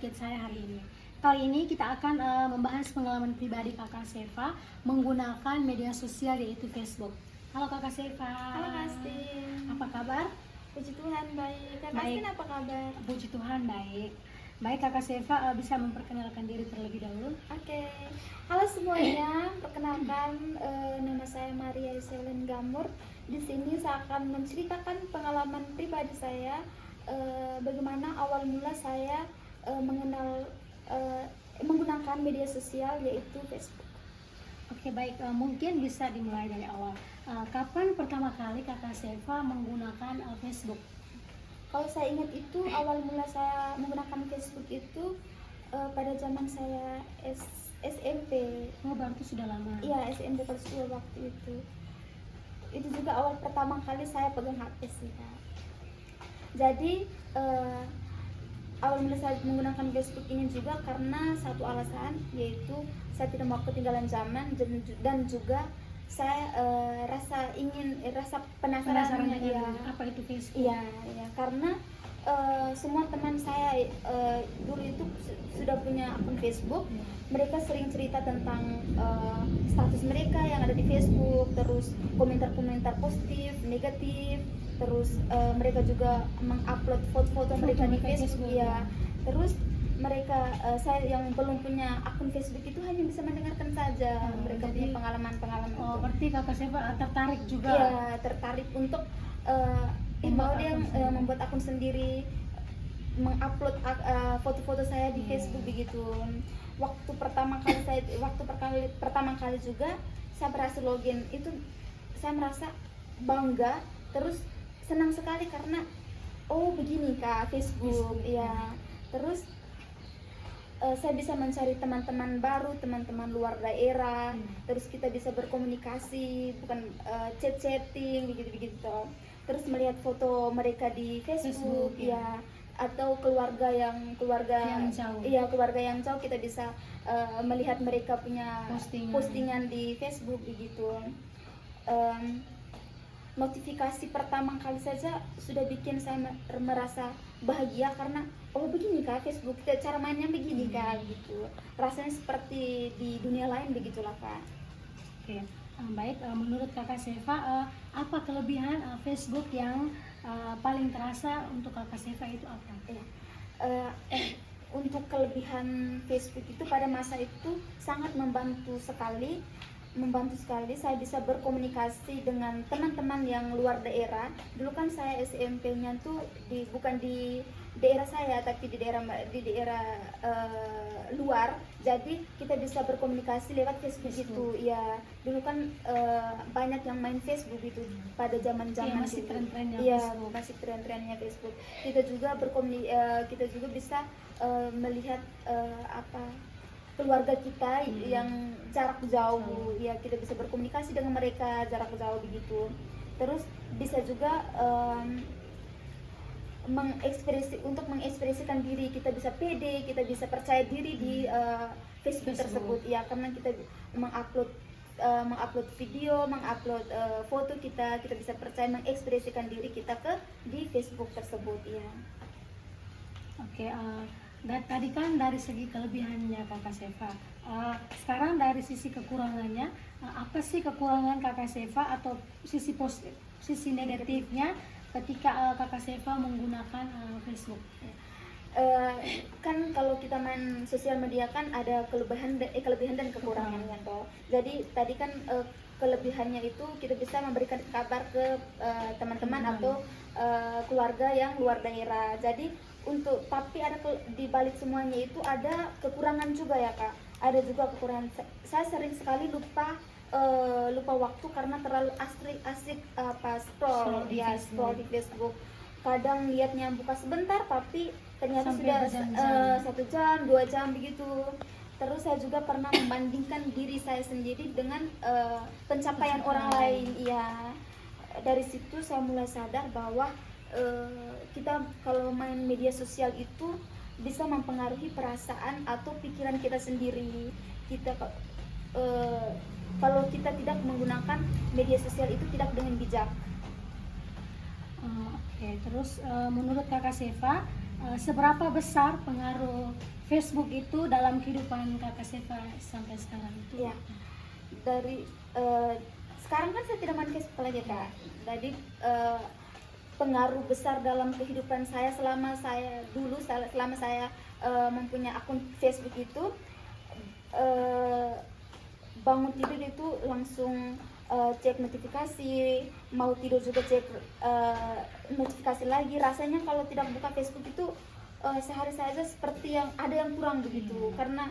podcast saya hari ini. Kali ini kita akan membahas pengalaman pribadi Kakak Seva menggunakan media sosial yaitu Facebook. Halo Kakak Seva. Halo Kastin. Apa kabar? Puji Tuhan baik. Kak Baik. Kastin apa kabar? Puji Tuhan baik. Baik Kakak Seva bisa memperkenalkan diri terlebih dahulu. Oke. Halo semuanya. Perkenalkan nama saya Maria Iselin Gamur. Di sini saya akan menceritakan pengalaman pribadi saya. Bagaimana awal mula saya mengenal menggunakan media sosial yaitu Facebook. Oke baik, mungkin bisa dimulai dari awal. Kapan pertama kali Kakak Seva menggunakan Facebook? Kalau saya ingat itu awal mula saya menggunakan Facebook itu pada zaman saya SMP. Oh berarti sudah lama. Iya, SMP kelas 2 waktu itu. Itu juga awal pertama kali saya pegang HP sih, Kak. Jadi awal mula saya menggunakan Facebook ini juga karena satu alasan, yaitu saya tidak mau ketinggalan zaman dan juga saya rasa penasaran ya, apa itu Facebook? Iya, karena semua teman saya dulu itu sudah punya akun Facebook. Mereka sering cerita tentang status mereka yang ada di Facebook, terus komentar-komentar positif, negatif, terus mereka juga mengupload foto-foto mereka di Facebook, ya. Terus mereka saya yang belum punya akun Facebook itu hanya bisa mendengarkan saja mereka punya pengalaman-pengalaman. Oh, berarti Kakak Seva tertarik juga? Iya, tertarik untuk mau dia membuat akun sendiri, mengupload foto-foto saya di Facebook begitu. Waktu pertama kali juga saya berhasil login, itu saya merasa bangga, terus senang sekali karena oh begini Kak Facebook, ya. Terus saya bisa mencari teman-teman baru, teman-teman luar daerah, terus kita bisa berkomunikasi, bukan chatting begitu. Terus melihat foto mereka di Facebook, ya. Atau keluarga yang jauh. Iya, keluarga yang jauh kita bisa melihat mereka punya postingan di Facebook begitu. Notifikasi pertama kali saja sudah bikin saya merasa bahagia karena oh begini Kak Facebook, cara mainnya begini Kak gitu. Rasanya seperti di dunia lain begitulah Kak. Oke, baik. Menurut Kakak Seva, apa kelebihan Facebook yang paling terasa untuk Kakak Seva itu apa? Untuk kelebihan Facebook itu pada masa itu sangat membantu sekali. Saya bisa berkomunikasi dengan teman-teman yang luar daerah. Dulu kan saya SMP-nya tuh bukan di daerah saya, tapi di daerah luar. Jadi kita bisa berkomunikasi lewat Facebook itu. Ya, dulu kan banyak yang main Facebook itu pada zaman-zaman masih tren-trennya Facebook. Masih tren-trennya Facebook. Kita juga bisa melihat keluarga kita yang jarak jauh, ya kita bisa berkomunikasi dengan mereka jarak jauh begitu. Terus bisa juga mengekspresikan diri, kita bisa pede, kita bisa percaya diri di Facebook tersebut, ya karena kita mengupload video, mengupload foto kita bisa percaya mengekspresikan diri kita di Facebook tersebut, ya. Oke. Tadi kan dari segi kelebihannya Kakak Seva. Sekarang dari sisi kekurangannya, apa sih kekurangan Kakak Seva atau sisi negatifnya ketika Kakak Seva menggunakan Facebook? Kan kalau kita main sosial media kan ada kelebihan dan kekurangannya toh. Jadi tadi kan kelebihannya itu kita bisa memberikan kabar ke teman-teman atau keluarga yang luar daerah. Jadi tapi ada di balik semuanya itu ada kekurangan juga ya Kak. Ada juga kekurangan. Saya sering sekali lupa waktu karena terlalu asik scroll di Facebook. Kadang lihatnya buka sebentar tapi ternyata sudah 1 jam, 2 jam begitu. Terus saya juga pernah membandingkan diri saya sendiri dengan pencapaian orang lain. Iya. Dari situ saya mulai sadar bahwa kita kalau main media sosial itu bisa mempengaruhi perasaan atau pikiran kita sendiri. Kalau kita tidak menggunakan media sosial itu tidak dengan bijak. Oke, terus menurut Kakak Seva, seberapa besar pengaruh Facebook itu dalam kehidupan Kakak Seva sampai sekarang itu? Ya, dari sekarang kan saya tidak main Facebook lagi Kak. Jadi pengaruh besar dalam kehidupan saya selama saya mempunyai akun Facebook itu, bangun tidur itu langsung cek notifikasi, mau tidur juga cek notifikasi lagi. Rasanya kalau tidak buka Facebook itu sehari saja seperti yang ada yang kurang begitu, karena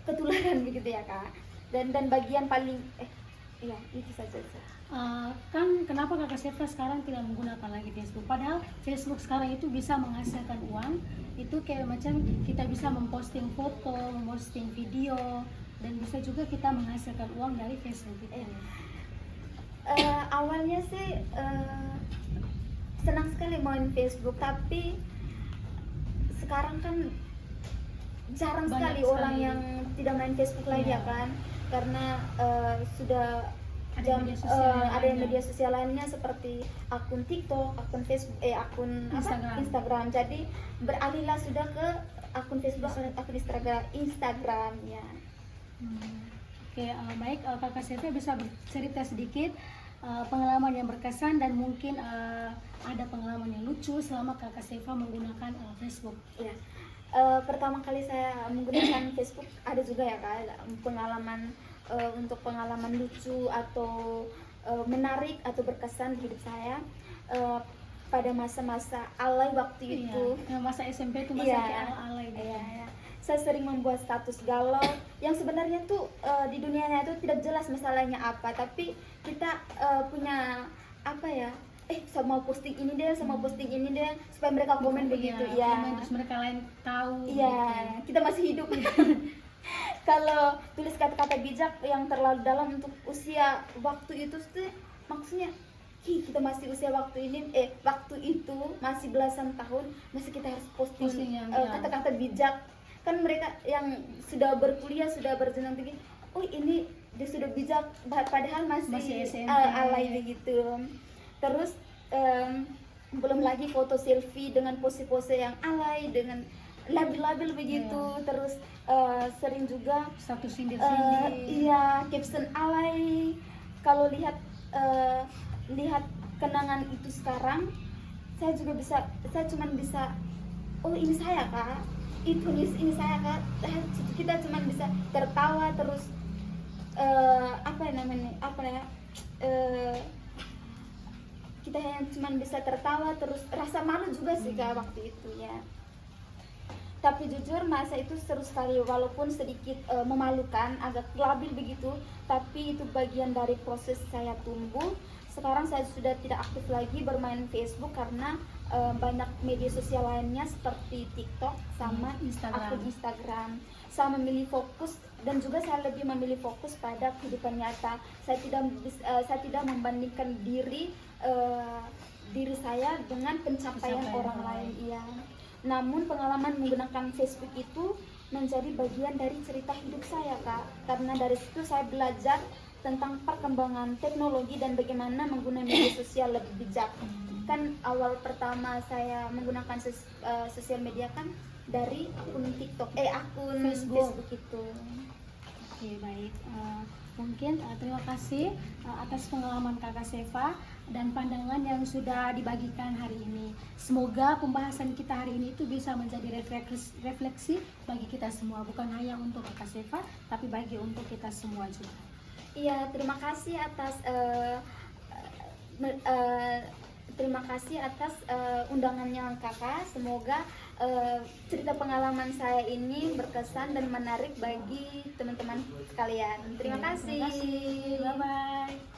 ketularan begitu ya Kak. Dan bagian paling iya itu saja. Kan kenapa Kakak Seva sekarang tidak menggunakan lagi Facebook? Padahal Facebook sekarang itu bisa menghasilkan uang. Itu kayak macam kita bisa memposting foto, memposting video, dan bisa juga kita menghasilkan uang dari Facebook itu. Awalnya sih senang sekali main Facebook, tapi sekarang kan jarang sekali orang yang tidak main Facebook lagi ya kan, karena sudah ada media sosial lainnya seperti akun TikTok, akun Facebook, akun Instagram. Jadi beralihlah sudah ke akun Facebook, akun Instagram ya. Oke, baik, Kakak Seva bisa bercerita sedikit pengalaman yang berkesan dan mungkin ada pengalaman yang lucu selama Kakak Seva menggunakan Facebook. Ya, pertama kali saya menggunakan Facebook ada juga ya Kak pengalaman untuk pengalaman lucu atau menarik atau berkesan di hidup saya pada masa-masa alay waktu itu. Masa SMP itu masa alay. Saya sering membuat status galau yang sebenarnya tuh di dunianya itu tidak jelas masalahnya apa, tapi kita punya apa ya, saya mau posting ini deh, supaya mereka komen begitu ya. Terus mereka lain tahu. Iya, kita masih hidup. Kalau tulis kata-kata bijak yang terlalu dalam untuk usia waktu itu tuh maksudnya kita masih usia waktu itu masih belasan tahun, masih kita harus posting kata-kata bijak. Kan mereka yang sudah berkuliah, sudah berjenjang tinggi, ini dia sudah bijak, padahal masih alay begitu. Terus belum lagi foto selfie dengan pose-pose yang alay, dengan labil-labil begitu. Terus sering juga status sindir-sindir. Iya, caption alay. Kalau lihat kenangan itu sekarang, saya cuma bisa, ini saya Kak, ini saya Kak. Kita cuma bisa tertawa terus kita hanya cuma bisa tertawa terus, rasa malu juga sih Kak waktu itu ya. Tapi jujur masa itu seru sekali, walaupun sedikit memalukan, agak labil begitu, tapi itu bagian dari proses saya tumbuh. Sekarang saya sudah tidak aktif lagi bermain Facebook karena banyak media sosial lainnya seperti TikTok sama akun Instagram. Saya memilih fokus, dan juga saya lebih memilih fokus pada kehidupan nyata. Saya tidak membandingkan diri saya dengan pencapaian orang lain. Iya. Namun pengalaman menggunakan Facebook itu menjadi bagian dari cerita hidup saya Kak, karena dari situ saya belajar tentang perkembangan teknologi dan bagaimana menggunakan media sosial lebih bijak. Kan awal pertama saya menggunakan sosial media kan dari akun TikTok, akun Facebook itu. Oke, baik. Mungkin terima kasih atas pengalaman Kakak Seva dan pandangan yang sudah dibagikan hari ini. Semoga pembahasan kita hari ini itu bisa menjadi refleksi bagi kita semua, bukan hanya untuk Kakak Seva, tapi bagi untuk kita semua juga. Iya, terima kasih atas undangannya Kakak. Semoga cerita pengalaman saya ini berkesan dan menarik bagi teman-teman sekalian. Terima kasih. Bye bye.